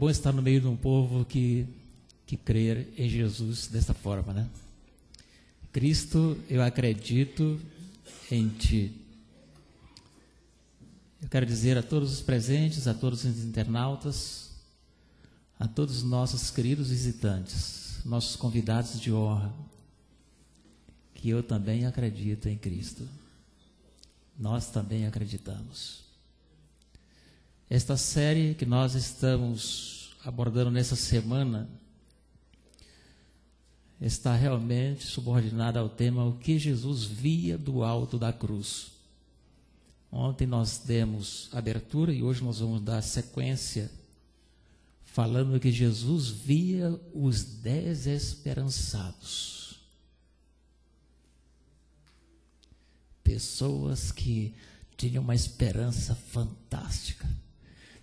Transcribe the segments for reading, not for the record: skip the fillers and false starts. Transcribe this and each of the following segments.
bom estar no meio de um povo que crer em Jesus dessa forma, né? Cristo, eu acredito em Ti. Eu quero dizer a todos os presentes, a todos os internautas, a todos os nossos queridos visitantes, nossos convidados de honra, que eu também acredito em Cristo. Nós também acreditamos. Esta série que nós estamos abordando nessa semana está realmente subordinada ao tema o que Jesus via do alto da cruz. Ontem nós demos abertura e hoje nós vamos dar sequência falando que Jesus via os desesperançados. Pessoas que tinham uma esperança fantástica.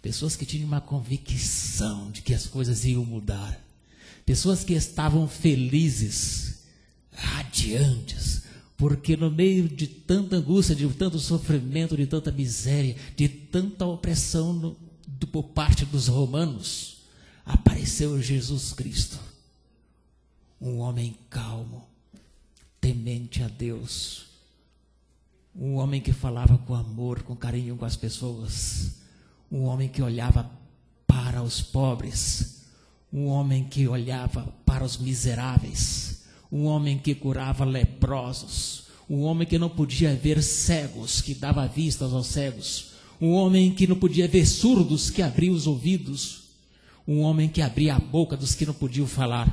Pessoas que tinham uma convicção de que as coisas iam mudar. Pessoas que estavam felizes, radiantes, porque no meio de tanta angústia, de tanto sofrimento, de tanta miséria, de tanta opressão por parte dos romanos, apareceu Jesus Cristo, um homem calmo, temente a Deus, um homem que falava com amor, com carinho com as pessoas, um homem que olhava para os pobres, um homem que olhava para os miseráveis, um homem que curava leprosos, um homem que não podia ver cegos, que dava vistas aos cegos, um homem que não podia ver surdos, que abria os ouvidos, um homem que abria a boca dos que não podiam falar,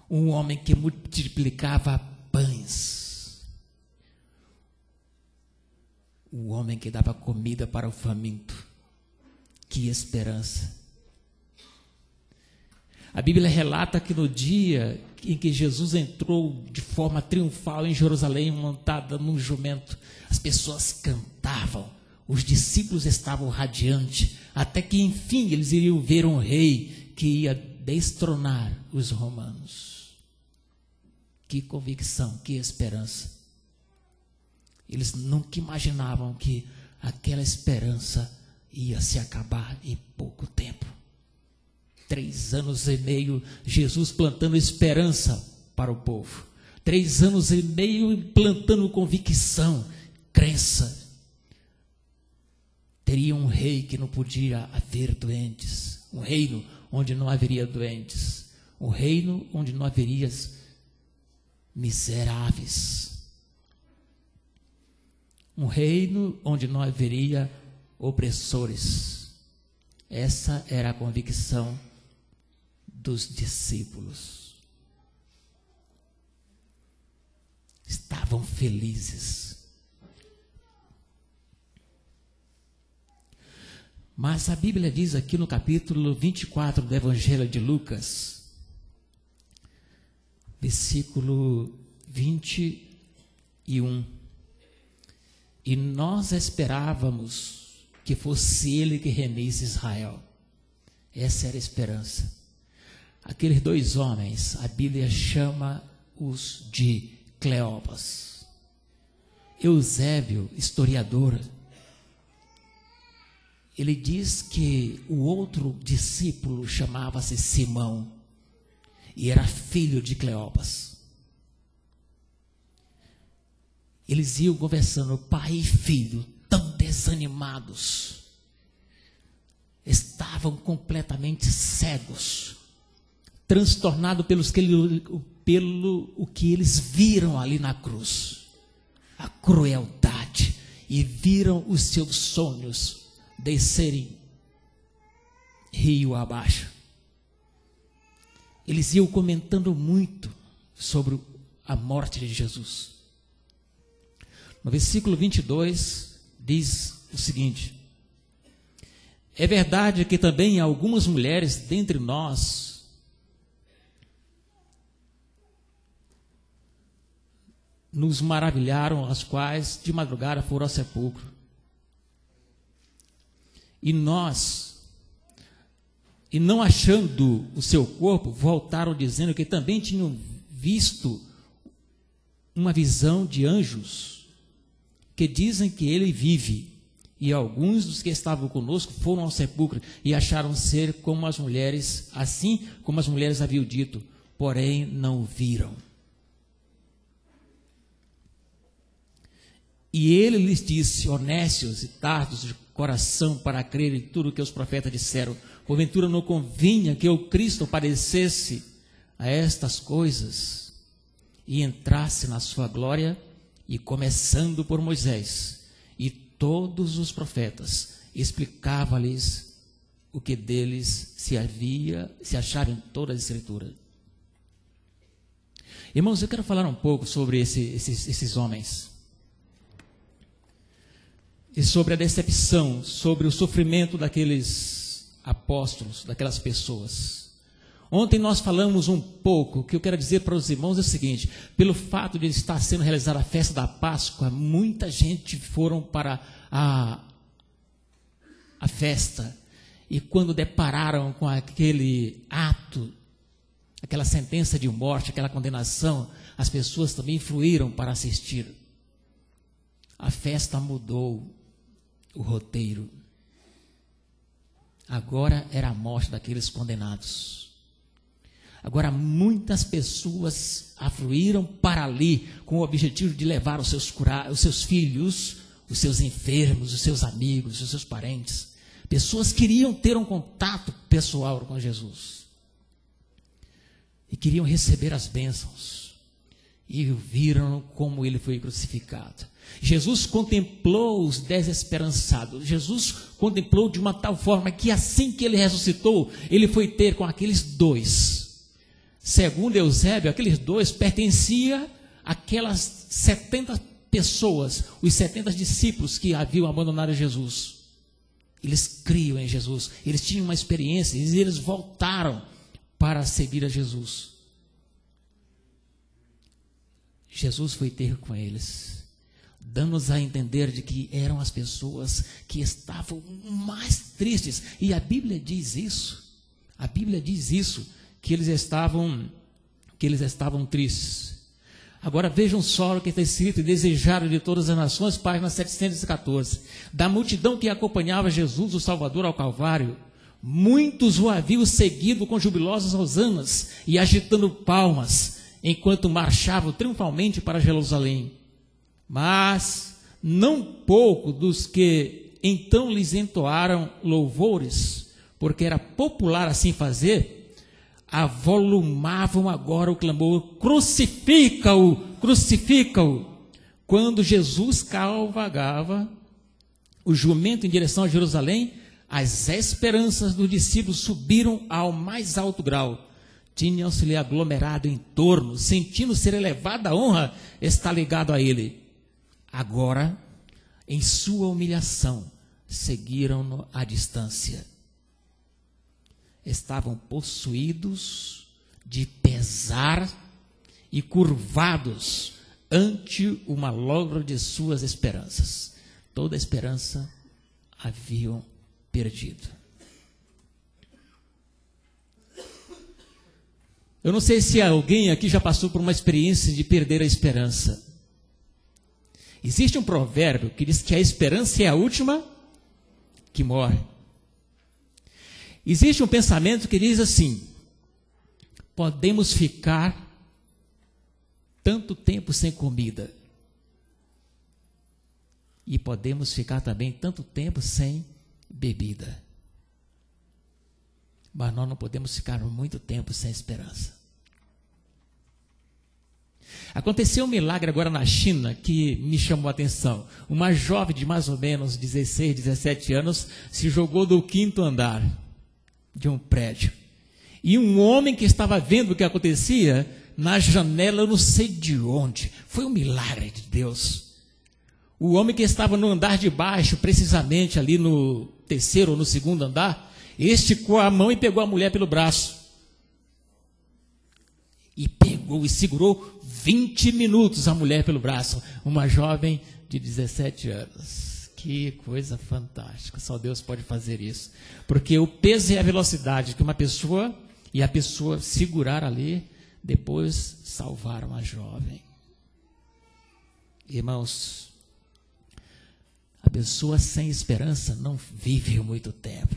um homem que multiplicava pães, um homem que dava comida para o faminto. Que esperança! A Bíblia relata que no dia em que Jesus entrou de forma triunfal em Jerusalém, montada num jumento, as pessoas cantavam, os discípulos estavam radiantes, até que enfim eles iriam ver um rei que ia destronar os romanos. Que convicção, que esperança! Eles nunca imaginavam que aquela esperança ia se acabar em pouco tempo. 3 anos e meio, Jesus plantando esperança para o povo. 3 anos e meio plantando convicção, crença. Teria um rei que não podia haver doentes. Um reino onde não haveria doentes. Um reino onde não haveria miseráveis. Um reino onde não haveria opressores. Essa era a convicção dos discípulos. Estavam felizes. Mas a Bíblia diz aqui no capítulo 24 do Evangelho de Lucas, versículo 21. E nós esperávamos que fosse ele que remisse Israel. Essa era a esperança. Aqueles 2 homens, a Bíblia chama-os de Cleopas. Eusébio, historiador, ele diz que o outro discípulo chamava-se Simão e era filho de Cleopas. Eles iam conversando, pai e filho, tão desanimados, estavam completamente cegos, transtornados pelo o que eles viram ali na cruz, a crueldade, e viram os seus sonhos descerem rio abaixo. Eles iam comentando muito sobre a morte de Jesus. No versículo 22, diz o seguinte: é verdade que também algumas mulheres dentre nós nos maravilharam, as quais de madrugada foram ao sepulcro. E não achando o seu corpo, voltaram dizendo que também tinham visto uma visão de anjos, que dizem que ele vive. E alguns dos que estavam conosco foram ao sepulcro e acharam ser como as mulheres, assim como as mulheres haviam dito, porém não o viram. E ele lhes disse, honestos e tardos de coração para crer em tudo que os profetas disseram, porventura não convinha que o Cristo padecesse a estas coisas e entrasse na sua glória, e começando por Moisés e todos os profetas, explicava-lhes o que deles se achava em toda a Escritura. Irmãos, eu quero falar um pouco sobre esses homens. E sobre a decepção, sobre o sofrimento daqueles apóstolos, daquelas pessoas. Ontem nós falamos um pouco, o que eu quero dizer para os irmãos é o seguinte, pelo fato de estar sendo realizada a festa da Páscoa, muita gente foram para a festa, e quando depararam com aquele ato, aquela sentença de morte, aquela condenação, as pessoas também fluíram para assistir. A festa mudou o roteiro. Agora era a morte daqueles condenados. Agora muitas pessoas afluíram para ali com o objetivo de levar os seus filhos, os seus enfermos, os seus amigos, os seus parentes. Pessoas queriam ter um contato pessoal com Jesus. E queriam receber as bênçãos. E viram como ele foi crucificado. Jesus contemplou os desesperançados. Jesus contemplou de uma tal forma que assim que ele ressuscitou, ele foi ter com aqueles dois. Segundo Eusébio, aqueles dois pertenciam àquelas 70 pessoas, os 70 discípulos que haviam abandonado Jesus. Eles criam em Jesus, eles tinham uma experiência e eles voltaram para seguir a Jesus. Jesus foi ter com eles, dando-nos a entender de que eram as pessoas que estavam mais tristes. E a Bíblia diz isso. A Bíblia diz isso, que eles estavam tristes. Agora vejam só o que está escrito: desejaram de todas as nações, página 714. Da multidão que acompanhava Jesus, o Salvador, ao Calvário, muitos o haviam seguido com jubilosas hosanas e agitando palmas, enquanto marchavam triunfalmente para Jerusalém. Mas não pouco dos que então lhes entoaram louvores, porque era popular assim fazer, avolumavam agora o clamor: crucifica-o, crucifica-o. Quando Jesus cavalgava o jumento em direção a Jerusalém, as esperanças dos discípulos subiram ao mais alto grau. Tinham-se-lhe aglomerado em torno, sentindo ser elevada a honra estar ligado a ele. Agora, em sua humilhação, seguiram-no à distância. Estavam possuídos de pesar e curvados ante o malogro de suas esperanças. Toda a esperança haviam perdido. Eu não sei se alguém aqui já passou por uma experiência de perder a esperança. Existe um provérbio que diz que a esperança é a última que morre. Existe um pensamento que diz assim: podemos ficar tanto tempo sem comida, e podemos ficar também tanto tempo sem bebida, mas nós não podemos ficar muito tempo sem esperança. Aconteceu um milagre agora na China que me chamou a atenção. Uma jovem de mais ou menos 16, 17 anos se jogou do 5º andar de um prédio. E um homem que estava vendo o que acontecia na janela, eu não sei de onde, foi um milagre de Deus. O homem que estava no andar de baixo, precisamente ali no 3º ou no 2º andar, esticou a mão e pegou a mulher pelo braço. E pegou e segurou 20 minutos a mulher pelo braço. Uma jovem de 17 anos. Que coisa fantástica. Só Deus pode fazer isso. Porque o peso e a velocidade que uma pessoa e a pessoa segurar ali, depois salvaram a jovem. Irmãos, a pessoa sem esperança não vive muito tempo.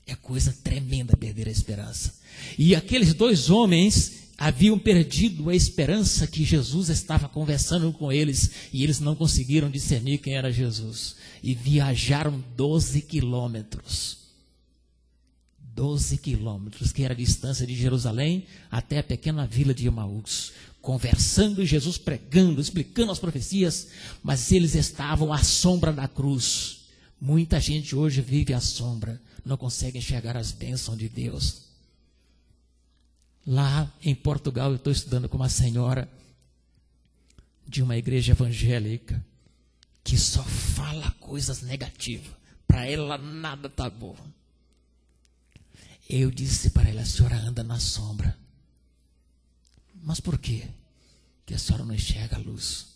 É coisa tremenda perder a esperança. E aqueles dois homens haviam perdido a esperança que Jesus estava conversando com eles, e eles não conseguiram discernir quem era Jesus. E viajaram 12 quilômetros. 12 quilômetros, que era a distância de Jerusalém até a pequena vila de Emaús. Conversando, Jesus pregando, explicando as profecias, mas eles estavam à sombra da cruz. Muita gente hoje vive à sombra, não consegue enxergar as bênçãos de Deus. Lá em Portugal, eu estou estudando com uma senhora de uma igreja evangélica que só fala coisas negativas. Para ela nada está bom. Eu disse para ela: a senhora anda na sombra. Mas por quê? Que a senhora não enxerga a luz.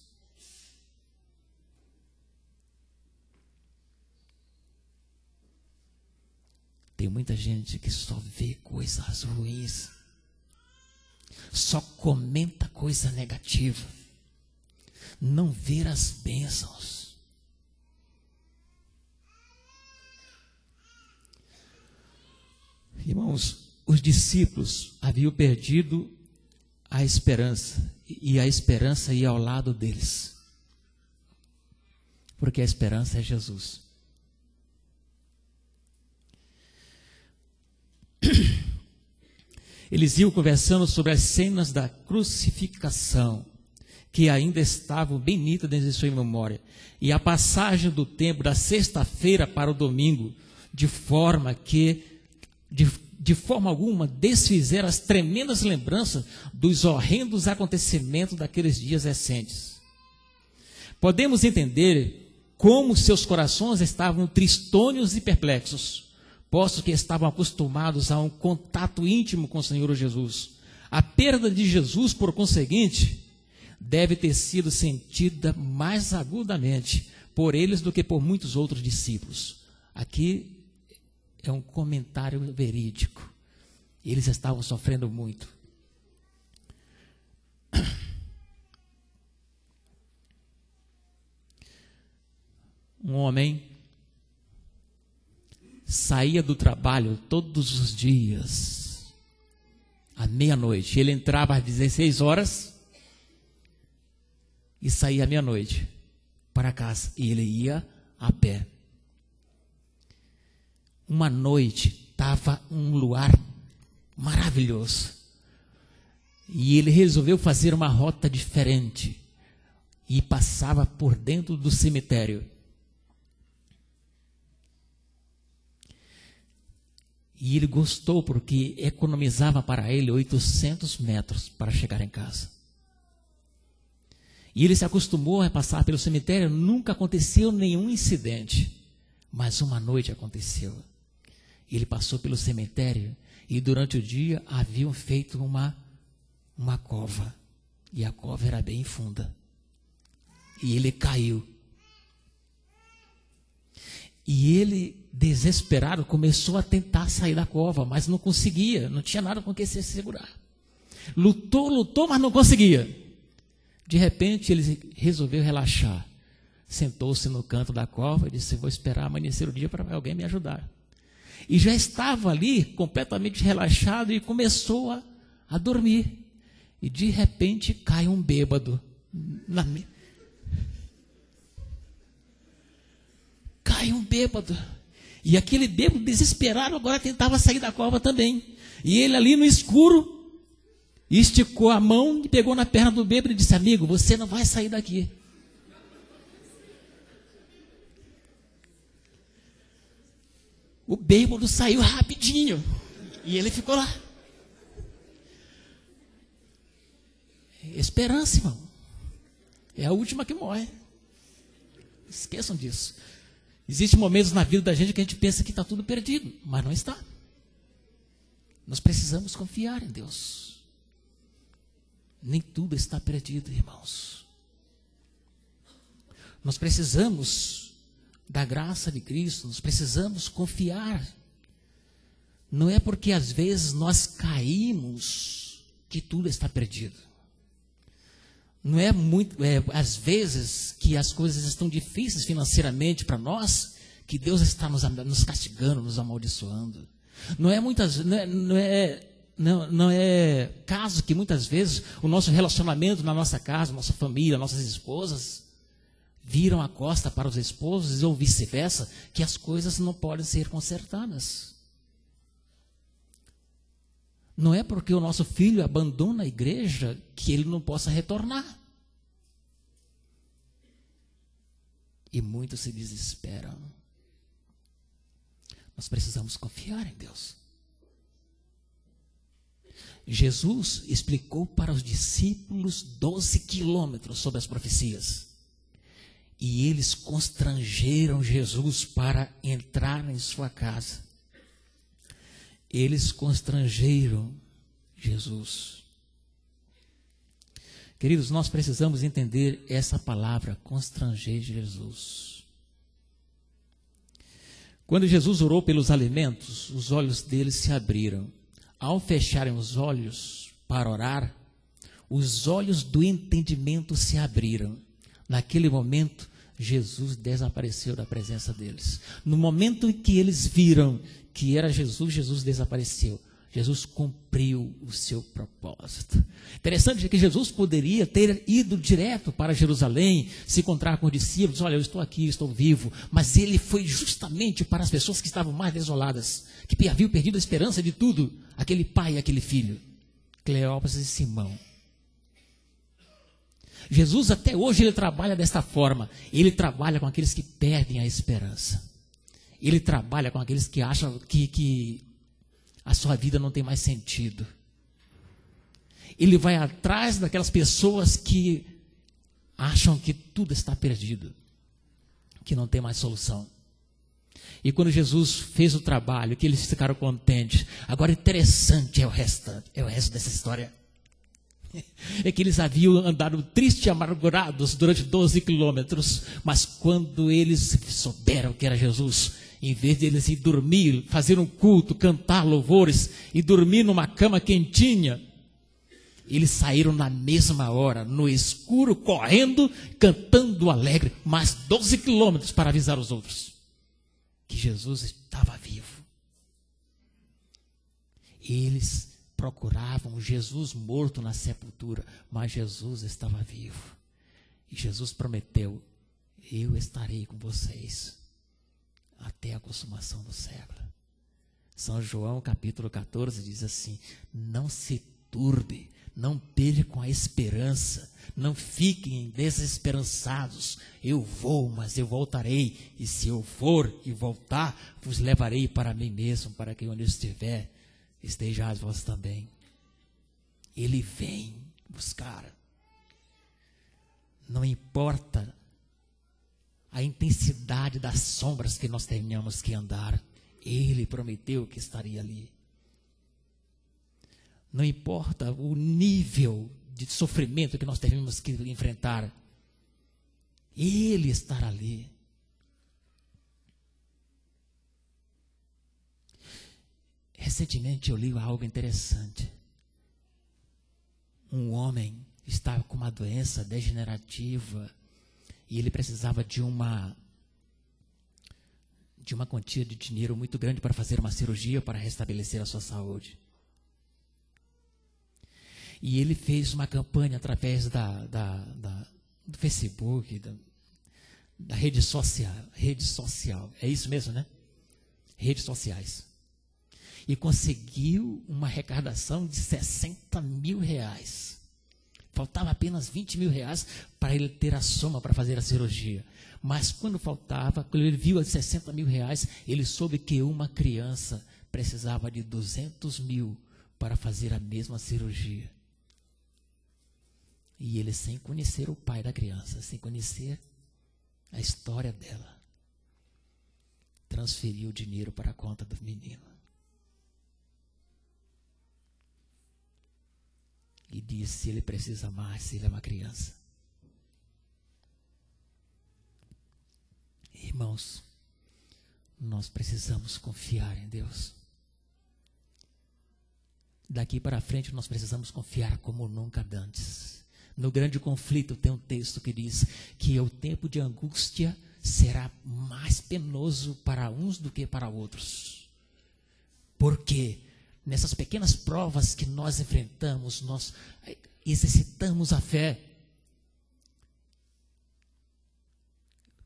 Tem muita gente que só vê coisas ruins, só comenta coisa negativa, não vê as bênçãos. Irmãos, os discípulos haviam perdido a esperança, e a esperança ia ao lado deles, porque a esperança é Jesus. Eles iam conversando sobre as cenas da crucificação, que ainda estavam bem nítidas em sua memória, e a passagem do tempo da sexta-feira para o domingo, de forma que, de forma alguma, desfizeram as tremendas lembranças dos horrendos acontecimentos daqueles dias recentes. Podemos entender como seus corações estavam tristônios e perplexos, posto que estavam acostumados a um contato íntimo com o Senhor Jesus. A perda de Jesus, por conseguinte, deve ter sido sentida mais agudamente por eles do que por muitos outros discípulos. Aqui é um comentário verídico. Eles estavam sofrendo muito. Um homem saía do trabalho todos os dias, à meia-noite. Ele entrava às 16 horas e saía à meia-noite para casa. E ele ia a pé. Uma noite estava um luar maravilhoso. E ele resolveu fazer uma rota diferente. E passava por dentro do cemitério. E ele gostou porque economizava para ele 800 metros para chegar em casa. E ele se acostumou a passar pelo cemitério, nunca aconteceu nenhum incidente. Mas uma noite aconteceu. Ele passou pelo cemitério e durante o dia haviam feito uma cova. E a cova era bem funda. E ele caiu. E ele, desesperado, começou a tentar sair da cova, mas não conseguia, não tinha nada com que se segurar. Lutou, mas não conseguia. De repente, ele resolveu relaxar. Sentou-se no canto da cova e disse: vou esperar amanhecer o dia para alguém me ajudar. E já estava ali, completamente relaxado, e começou a dormir. E de repente, cai um bêbado Cai um bêbado. E aquele bêbado desesperado agora tentava sair da cova também. E ele ali no escuro, esticou a mão e pegou na perna do bêbado e disse: amigo, você não vai sair daqui. O bêbado saiu rapidinho. E ele ficou lá. Esperança, irmão. É a última que morre. Esqueçam disso. Existem momentos na vida da gente que a gente pensa que está tudo perdido, mas não está. Nós precisamos confiar em Deus. Nem tudo está perdido, irmãos. Nós precisamos da graça de Cristo, nós precisamos confiar. Não é porque às vezes nós caímos que tudo está perdido. Não é muito, às vezes que as coisas estão difíceis financeiramente para nós, que Deus está nos castigando, nos amaldiçoando. Não é caso que muitas vezes o nosso relacionamento na nossa casa, nossa família, nossas esposas, viram a costa para os esposos ou vice-versa, que as coisas não podem ser consertadas. Não é porque o nosso filho abandona a igreja que ele não possa retornar. E muitos se desesperam. Nós precisamos confiar em Deus. Jesus explicou para os discípulos 12 quilômetros sobre as profecias. E eles constrangeram Jesus para entrar em sua casa. Eles constrangeram Jesus. Queridos, nós precisamos entender essa palavra, constranger Jesus. Quando Jesus orou pelos alimentos, os olhos deles se abriram. Ao fecharem os olhos para orar, os olhos do entendimento se abriram. Naquele momento, Jesus desapareceu da presença deles. No momento em que eles viram que era Jesus, Jesus desapareceu. Jesus cumpriu o seu propósito. Interessante que Jesus poderia ter ido direto para Jerusalém, se encontrar com os discípulos, olha, eu estou aqui, estou vivo, mas ele foi justamente para as pessoas que estavam mais desoladas, que haviam perdido a esperança de tudo, aquele pai e aquele filho, Cleópas e Simão. Jesus até hoje ele trabalha desta forma, ele trabalha com aqueles que perdem a esperança, ele trabalha com aqueles que acham que a sua vida não tem mais sentido. Ele vai atrás daquelas pessoas que acham que tudo está perdido, que não tem mais solução. E quando Jesus fez o trabalho, que eles ficaram contentes. Agora interessante é o resto dessa história. É que eles haviam andado tristes e amargurados durante 12 quilômetros, mas quando eles souberam que era Jesus, em vez de eles ir dormir, fazer um culto, cantar louvores e dormir numa cama quentinha, eles saíram na mesma hora, no escuro, correndo, cantando alegre, mais 12 quilômetros para avisar os outros que Jesus estava vivo. Eles procuravam Jesus morto na sepultura, mas Jesus estava vivo. E Jesus prometeu, eu estarei com vocês até a consumação do século. São João capítulo 14 diz assim, não se turbe, não percam a esperança, não fiquem desesperançados, eu vou, mas eu voltarei, e se eu for e voltar, vos levarei para mim mesmo, para que onde eu estiver, estejais vós também. Ele vem buscar. Não importa a intensidade das sombras que nós tenhamos que andar, ele prometeu que estaria ali. Não importa o nível de sofrimento que nós teremos que enfrentar, ele estará ali. Recentemente eu li algo interessante. Um homem estava com uma doença degenerativa e ele precisava de uma quantia de dinheiro muito grande para fazer uma cirurgia para restabelecer a sua saúde. E ele fez uma campanha através do Facebook, da rede social. É isso mesmo, né? Redes sociais. E conseguiu uma arrecadação de 60 mil reais. Faltava apenas 20 mil reais para ele ter a soma para fazer a cirurgia. Mas quando ele viu os 60 mil reais, ele soube que uma criança precisava de 200 mil para fazer a mesma cirurgia. E ele, sem conhecer o pai da criança, sem conhecer a história dela, transferiu o dinheiro para a conta do menino. E disse se ele precisa mais, se ele é uma criança. Irmãos, nós precisamos confiar em Deus. Daqui para frente nós precisamos confiar como nunca antes. No grande conflito tem um texto que diz que o tempo de angústia será mais penoso para uns do que para outros. Porque nessas pequenas provas que nós enfrentamos, nós exercitamos a fé.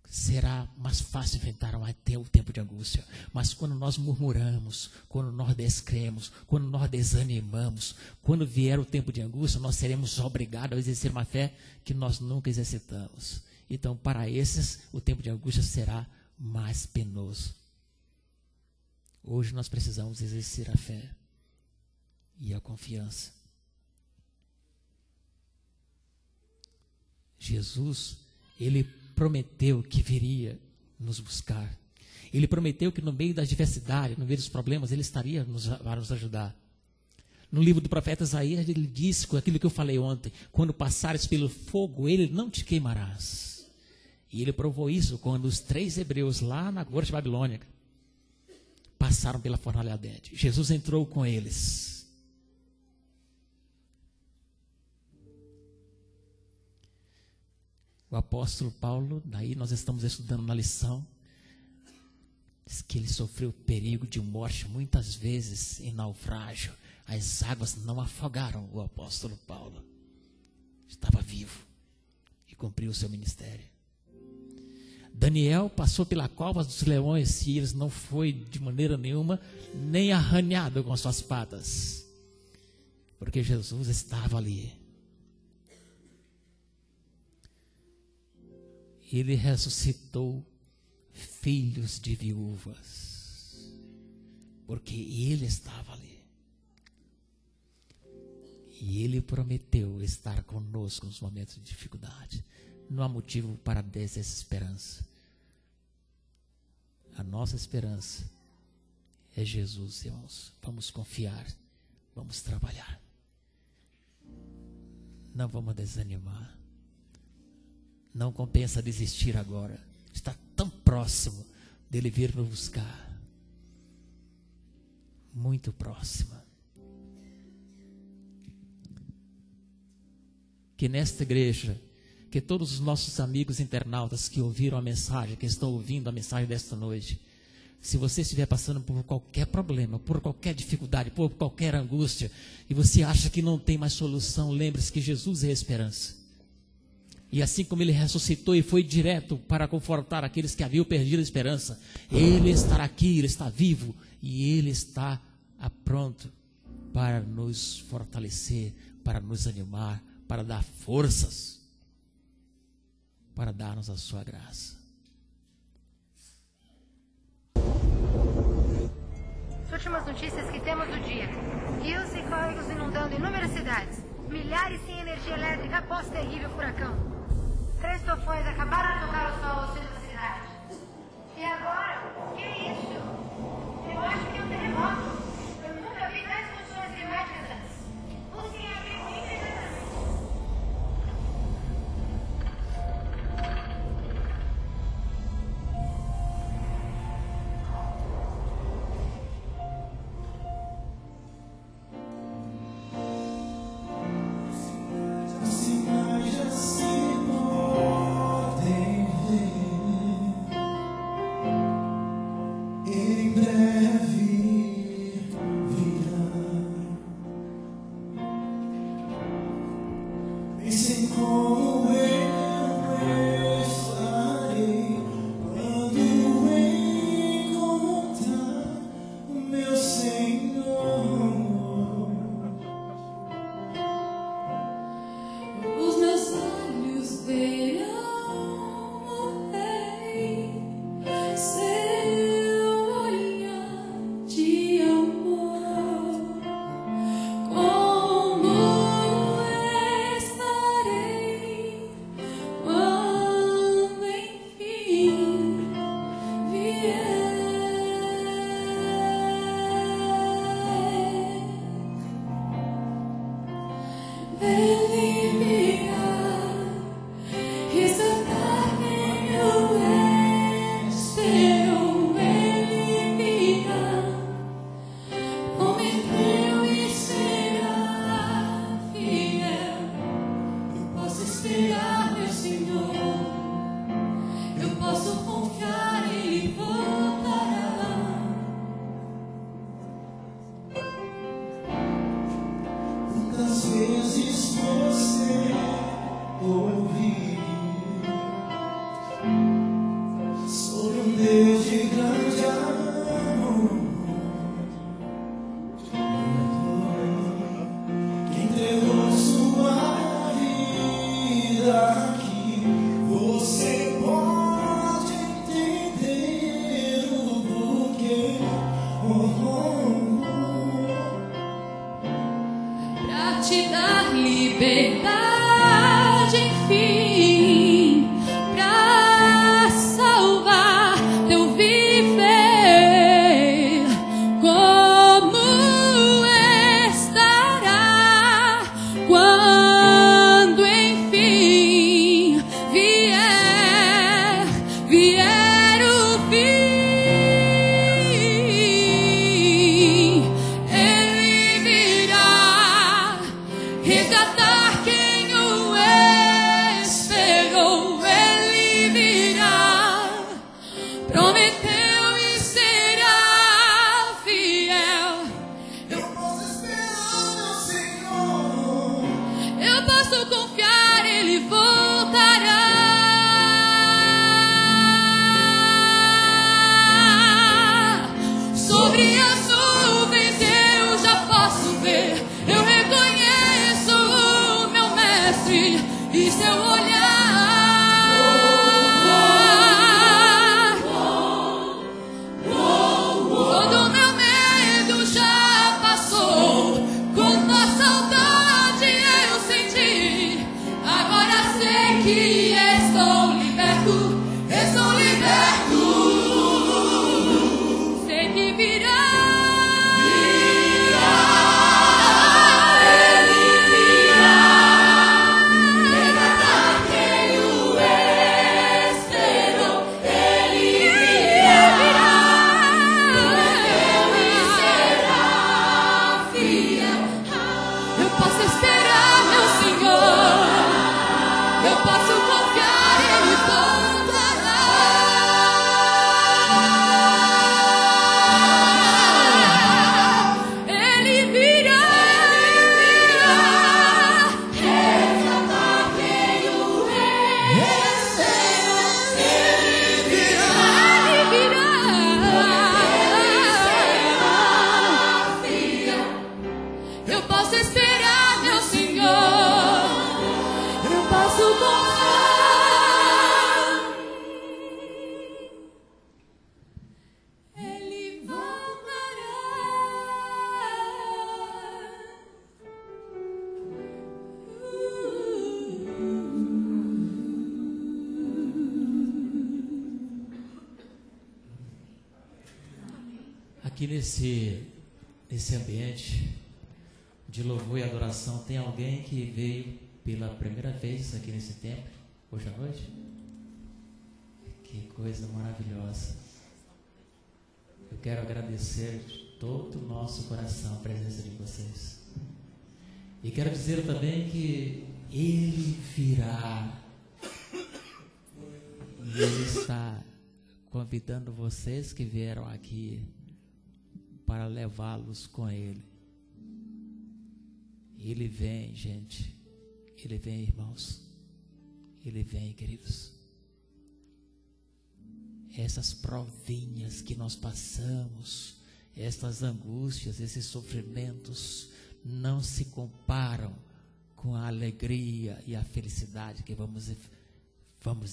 Será mais fácil enfrentar até o tempo de angústia. Mas quando nós murmuramos, quando nós descremos, quando nós desanimamos, quando vier o tempo de angústia, nós seremos obrigados a exercer uma fé que nós nunca exercitamos. Então, para esses, o tempo de angústia será mais penoso. Hoje nós precisamos exercer a fé e a confiança. Jesus, ele prometeu que viria nos buscar. Ele prometeu que no meio da diversidade, no meio dos problemas, ele estaria para nos ajudar. No livro do profeta Isaías, ele disse com aquilo que eu falei ontem: quando passares pelo fogo, ele não te queimarás. E ele provou isso quando os 3 hebreus lá na corte babilônica passaram pela fornalha ardente. Jesus entrou com eles. O apóstolo Paulo, daí nós estamos estudando na lição, diz que ele sofreu perigo de morte muitas vezes em naufrágio. As águas não afogaram o apóstolo Paulo. Estava vivo e cumpriu o seu ministério. Daniel passou pela cova dos leões e ele não foi de maneira nenhuma nem arranhado com suas patas, porque Jesus estava ali. Ele ressuscitou filhos de viúvas, porque ele estava ali. E ele prometeu estar conosco nos momentos de dificuldade. Não há motivo para desesperança. A nossa esperança é Jesus, irmãos. Vamos confiar, vamos trabalhar. Não vamos desanimar. Não compensa desistir agora. Está tão próximo dele vir nos buscar. Muito próximo. Que nesta igreja, que todos os nossos amigos internautas que ouviram a mensagem, que estão ouvindo a mensagem desta noite, se você estiver passando por qualquer problema, por qualquer dificuldade, por qualquer angústia, e você acha que não tem mais solução, lembre-se que Jesus é a esperança. E assim como ele ressuscitou e foi direto para confortar aqueles que haviam perdido a esperança, ele estará aqui, ele está vivo e ele está pronto para nos fortalecer, para nos animar, para dar forças, para dar-nos a sua graça. As últimas notícias que temos do dia: rios e córregos inundando inúmeras cidades, milhares sem energia elétrica após terrível furacão. 3 tufões acabaram de tocar o sol ao centro da cidade. E agora? O que é isso? Eu acho que é um terremoto. Eu nunca vi tais condições climáticas antes. Busquem abrigo imediatamente. Estarei esperar, meu Senhor. Eu posso confiar, Ele voltará. Quantas vezes você ouviu sobre um Deus de grande amor, que entregou sua vida aqui? Você pode entender o porquê. Pra te dar liberdade, enfim, pra salvar teu viver. Como estará quando enfim vier o fim? Ele virá resgatar quem o esperou. Ele virá, prometeu e será fiel. Eu posso esperar, meu Senhor. Eu posso confiar, Ele voltará. Sobre as nuvens eu já posso ver. Eu reconheço o meu mestre e seu olhar. Todo meu medo já passou. Quanta saudade eu senti. Agora sei que estou liberto. Estou liberto. Sei que virá. Ele virá. Resgatar quem o esperou. Ele virá. Prometeu e será fiel. Eu posso esperar, meu Senhor. Eu posso confiar, Ele voltará. Ele virá. Resgatar quem o esperou. Ele virá. Eu posso esperar, meu Senhor. Eu posso confiar. Ele voltará. Aqui nesse ambiente de louvor e adoração, tem alguém que veio pela primeira vez aqui nesse templo, hoje à noite? Que coisa maravilhosa. Eu quero agradecer de todo o nosso coração a presença de vocês. E quero dizer também que Ele virá. E Ele está convidando vocês que vieram aqui para levá-los com Ele. Ele vem, gente. Ele vem, irmãos. Ele vem, queridos. Essas provinhas que nós passamos, estas angústias, esses sofrimentos, não se comparam com a alegria e a felicidade que vamos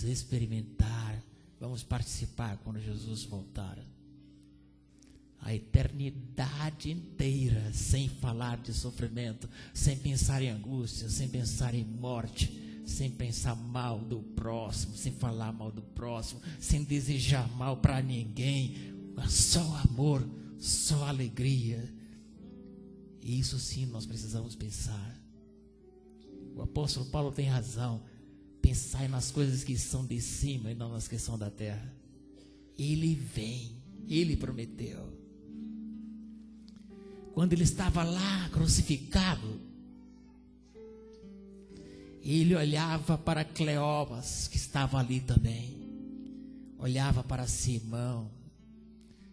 experimentar, vamos participar quando Jesus voltar. A eternidade inteira, sem falar de sofrimento, sem pensar em angústia, sem pensar em morte, sem pensar mal do próximo, sem falar mal do próximo, sem desejar mal para ninguém, só amor, só alegria. E isso sim nós precisamos pensar. O apóstolo Paulo tem razão. Pensai nas coisas que são de cima e não nas que são da terra. Ele vem, Ele prometeu. Quando Ele estava lá crucificado, Ele olhava para Cleopas, que estava ali também. Olhava para Simão.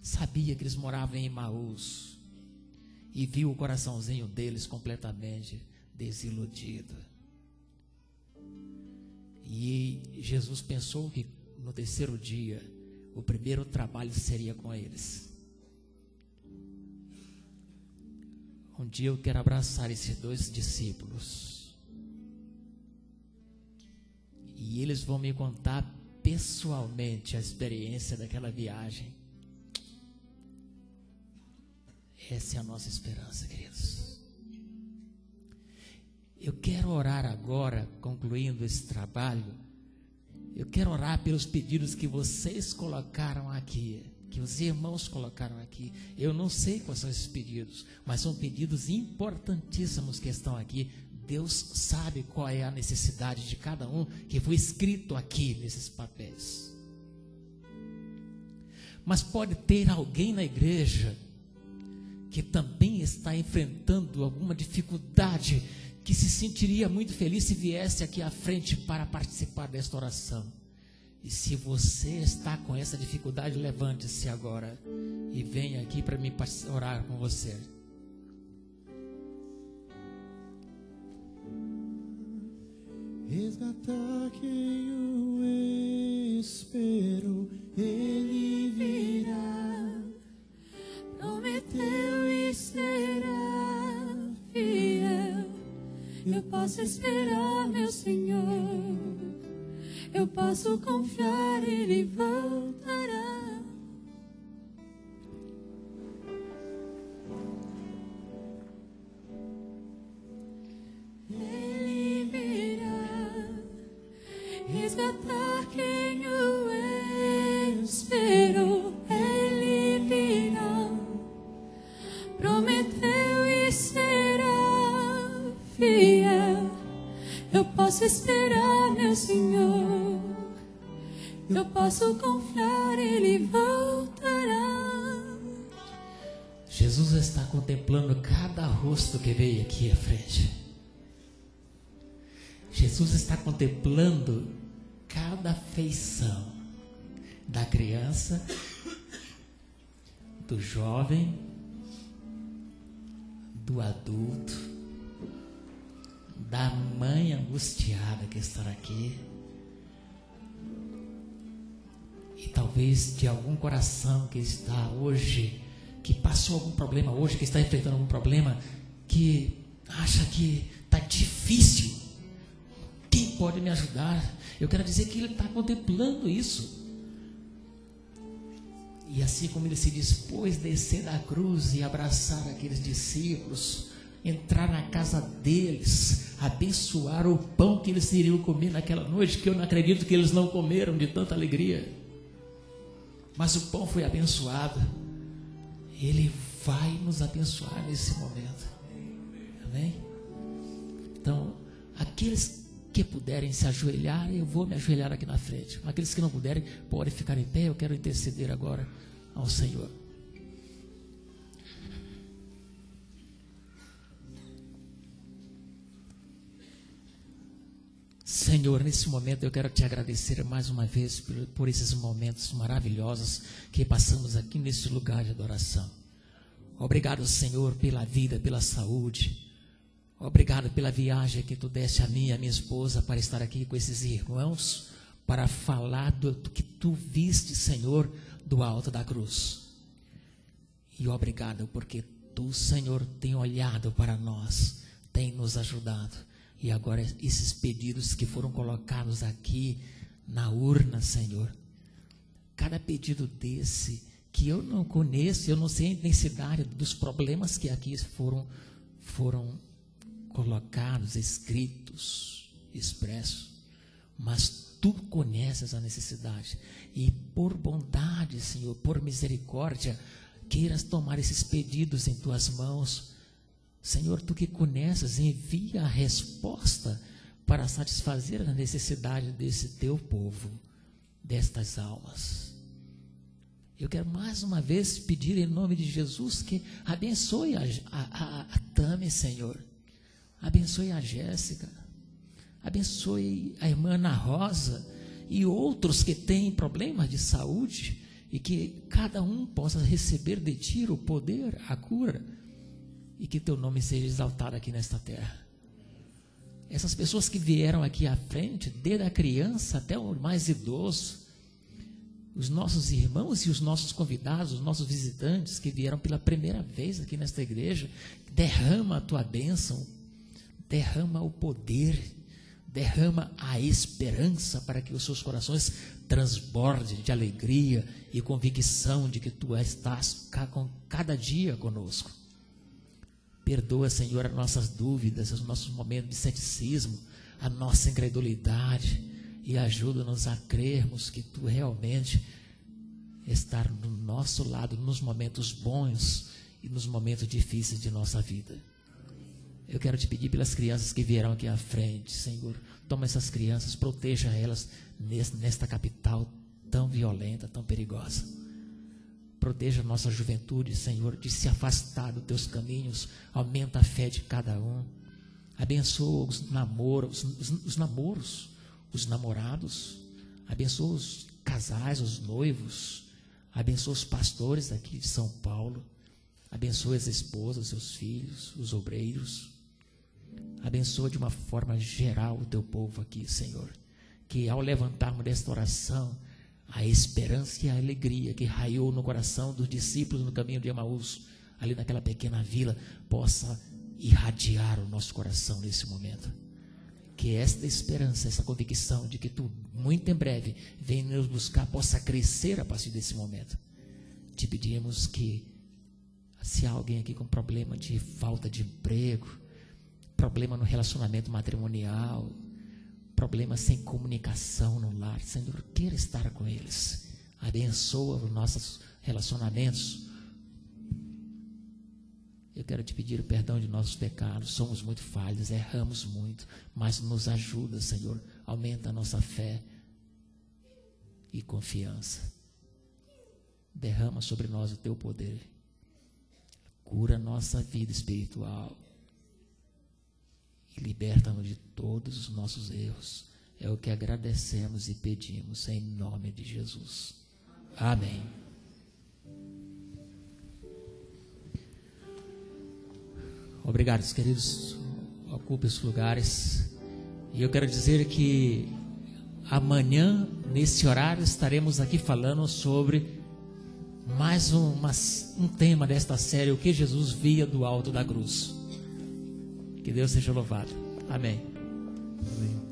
Sabia que eles moravam em Emaús. E viu o coraçãozinho deles completamente desiludido. E Jesus pensou que no terceiro dia, o primeiro trabalho seria com eles. Um dia eu quero abraçar esses 2 discípulos. E eles vão me contar pessoalmente a experiência daquela viagem. Essa é a nossa esperança, queridos. Eu quero orar agora, concluindo esse trabalho. Eu quero orar pelos pedidos que vocês colocaram aqui, que os irmãos colocaram aqui. Eu não sei quais são esses pedidos, mas são pedidos importantíssimos que estão aqui. Deus sabe qual é a necessidade de cada um que foi escrito aqui nesses papéis. Mas pode ter alguém na igreja que também está enfrentando alguma dificuldade, que se sentiria muito feliz se viesse aqui à frente para participar desta oração. E se você está com essa dificuldade, levante-se agora e venha aqui para mim orar com você. Resgatar quem o esperou, ele virá. Prometeu e será fiel. Eu posso esperar, meu Senhor. Eu posso confiar, Ele voltará. Ele virá resgatar quem o esperou. Ele virá. Prometeu e será fiel. Eu posso esperar, meu Senhor. Eu posso confiar, Ele voltará. Jesus está contemplando cada rosto que veio aqui à frente. Jesus está contemplando cada feição da criança, do jovem, do adulto, da mãe angustiada que está aqui, e talvez de algum coração que está hoje, que passou algum problema hoje, que está enfrentando algum problema, que acha que está difícil. Quem pode me ajudar? Eu quero dizer que Ele está contemplando isso. E assim como Ele se dispôs a descer da cruz e abraçar aqueles discípulos, entrar na casa deles, abençoar o pão que eles iriam comer naquela noite, que eu não acredito que eles não comeram de tanta alegria, mas o pão foi abençoado. Ele vai nos abençoar nesse momento. Amém? Então, aqueles que puderem se ajoelhar, eu vou me ajoelhar aqui na frente. Aqueles que não puderem, podem ficar em pé. Eu quero interceder agora ao Senhor. Senhor, nesse momento eu quero te agradecer mais uma vez por esses momentos maravilhosos que passamos aqui nesse lugar de adoração. Obrigado, Senhor, pela vida, pela saúde. Obrigado pela viagem que tu deste a mim e a minha esposa para estar aqui com esses irmãos, para falar do que tu viste, Senhor, do alto da cruz. E obrigado porque tu, Senhor, tem olhado para nós, tem nos ajudado. E agora esses pedidos que foram colocados aqui na urna, Senhor, cada pedido desse que eu não conheço, eu não sei a intensidade dos problemas que aqui foram colocados, escritos, expressos, mas tu conheces a necessidade, e por bondade, Senhor, por misericórdia, queiras tomar esses pedidos em tuas mãos. Senhor, tu que conheces, envia a resposta para satisfazer a necessidade desse teu povo, destas almas. Eu quero mais uma vez pedir em nome de Jesus que abençoe a Tami, Senhor. Abençoe a Jéssica. Abençoe a irmã Ana Rosa e outros que têm problemas de saúde, e que cada um possa receber de ti o poder, a cura, e que teu nome seja exaltado aqui nesta terra. Essas pessoas que vieram aqui à frente, desde a criança até o mais idoso, os nossos irmãos e os nossos convidados, os nossos visitantes que vieram pela primeira vez aqui nesta igreja, derrama a tua bênção, derrama o poder, derrama a esperança para que os seus corações transbordem de alegria e convicção de que tu estás com cada dia conosco. Perdoa, Senhor, as nossas dúvidas, os nossos momentos de ceticismo, a nossa incredulidade, e ajuda-nos a crermos que tu realmente estás do nosso lado nos momentos bons e nos momentos difíceis de nossa vida. Eu quero te pedir pelas crianças que vieram aqui à frente, Senhor. Toma essas crianças, proteja elas nesta capital tão violenta, tão perigosa. Proteja a nossa juventude, Senhor, de se afastar dos teus caminhos. Aumenta a fé de cada um. Abençoa os namoros, os namorados. Abençoa os casais, os noivos. Abençoa os pastores aqui de São Paulo. Abençoa as esposas, seus filhos, os obreiros. Abençoa de uma forma geral o teu povo aqui, Senhor. Que ao levantarmos desta oração, a esperança e a alegria que raiou no coração dos discípulos no caminho de Emaús, ali naquela pequena vila, possa irradiar o nosso coração nesse momento. Que esta esperança, essa convicção de que tu, muito em breve, vem nos buscar, possa crescer a partir desse momento. Te pedimos que, se há alguém aqui com problema de falta de emprego, problema no relacionamento matrimonial, problema sem comunicação no lar, Senhor, queira estar com eles. Abençoa os nossos relacionamentos. Eu quero te pedir o perdão de nossos pecados. Somos muito falhos, erramos muito, mas nos ajuda, Senhor. Aumenta a nossa fé e confiança. Derrama sobre nós o teu poder. Cura nossa vida espiritual. E liberta-nos de todos os nossos erros. É o que agradecemos e pedimos em nome de Jesus. Amém. Obrigado, queridos. Ocupe os lugares. E eu quero dizer que amanhã, nesse horário, estaremos aqui falando sobre mais um tema desta série, o que Jesus via do alto da cruz. Que Deus seja louvado. Amém. Amém.